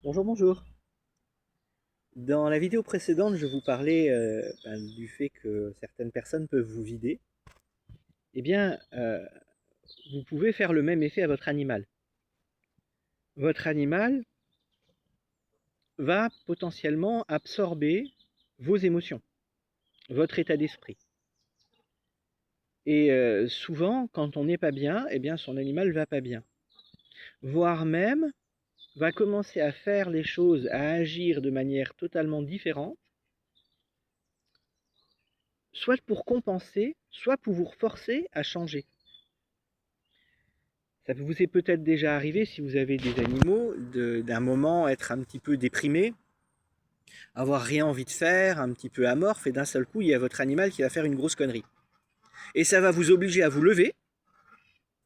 Bonjour, bonjour. Dans la vidéo précédente, je vous parlais du fait que certaines personnes peuvent vous vider. Eh bien, vous pouvez faire le même effet à votre animal. Votre animal va potentiellement absorber vos émotions, votre état d'esprit. Et souvent, quand on n'est pas bien, eh bien, son animal va pas bien. Voire même, va commencer à faire les choses, à agir de manière totalement différente, soit pour compenser, soit pour vous forcer à changer. Ça vous est peut-être déjà arrivé, si vous avez des animaux, d'un moment être un petit peu déprimé, avoir rien envie de faire, un petit peu amorphe, et d'un seul coup, il y a votre animal qui va faire une grosse connerie. Et ça va vous obliger à vous lever,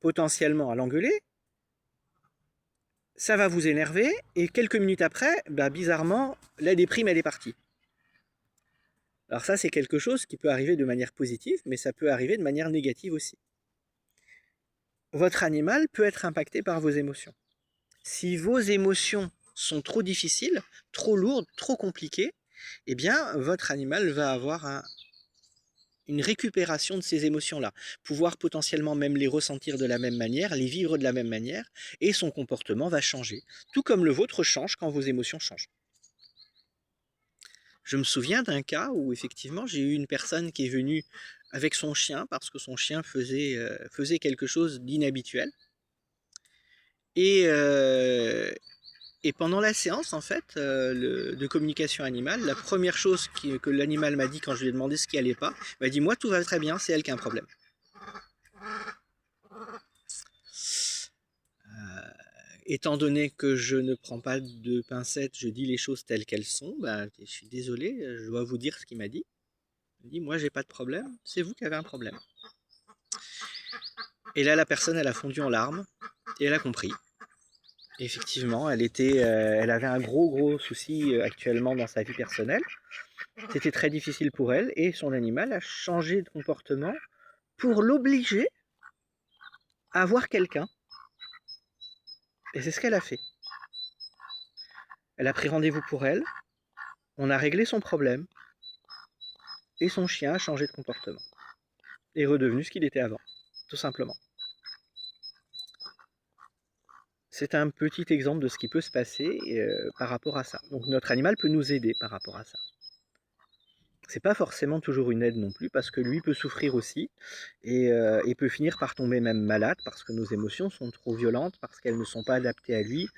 potentiellement à l'engueuler, ça va vous énerver, et quelques minutes après, bizarrement, la déprime, elle est partie. Alors ça, c'est quelque chose qui peut arriver de manière positive, mais ça peut arriver de manière négative aussi. Votre animal peut être impacté par vos émotions. Si vos émotions sont trop difficiles, trop lourdes, trop compliquées, eh bien, votre animal va avoir une récupération de ces émotions-là, pouvoir potentiellement même les ressentir de la même manière, les vivre de la même manière, et son comportement va changer, tout comme le vôtre change quand vos émotions changent. Je me souviens d'un cas où effectivement j'ai eu une personne qui est venue avec son chien parce que son chien faisait quelque chose d'inhabituel. Et, Et pendant la séance, en fait, de communication animale, la première chose que l'animal m'a dit quand je lui ai demandé ce qui allait pas, il m'a dit moi tout va très bien, c'est elle qui a un problème. Étant donné que je ne prends pas de pincettes, je dis les choses telles qu'elles sont, je suis désolé, je dois vous dire ce qu'il m'a dit. Il m'a dit moi j'ai pas de problème, c'est vous qui avez un problème. Et là la personne elle a fondu en larmes et elle a compris. Effectivement, elle avait un gros souci actuellement dans sa vie personnelle. C'était très difficile pour elle et son animal a changé de comportement pour l'obliger à voir quelqu'un. Et c'est ce qu'elle a fait. Elle a pris rendez-vous pour elle, on a réglé son problème et son chien a changé de comportement. Est redevenu ce qu'il était avant, tout simplement. C'est un petit exemple de ce qui peut se passer par rapport à ça. Donc notre animal peut nous aider par rapport à ça. C'est pas forcément toujours une aide non plus parce que lui peut souffrir aussi et peut finir par tomber même malade parce que nos émotions sont trop violentes, parce qu'elles ne sont pas adaptées à lui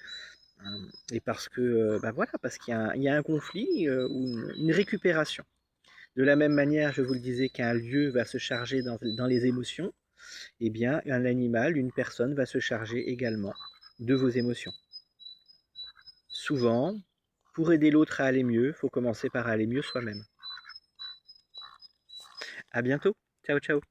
et parce que voilà, parce qu'il y a un conflit ou une récupération. De la même manière, je vous le disais, qu'un lieu va se charger dans les émotions, eh bien un animal, une personne va se charger également de vos émotions. Souvent, pour aider l'autre à aller mieux, il faut commencer par aller mieux soi-même. À bientôt. Ciao, ciao.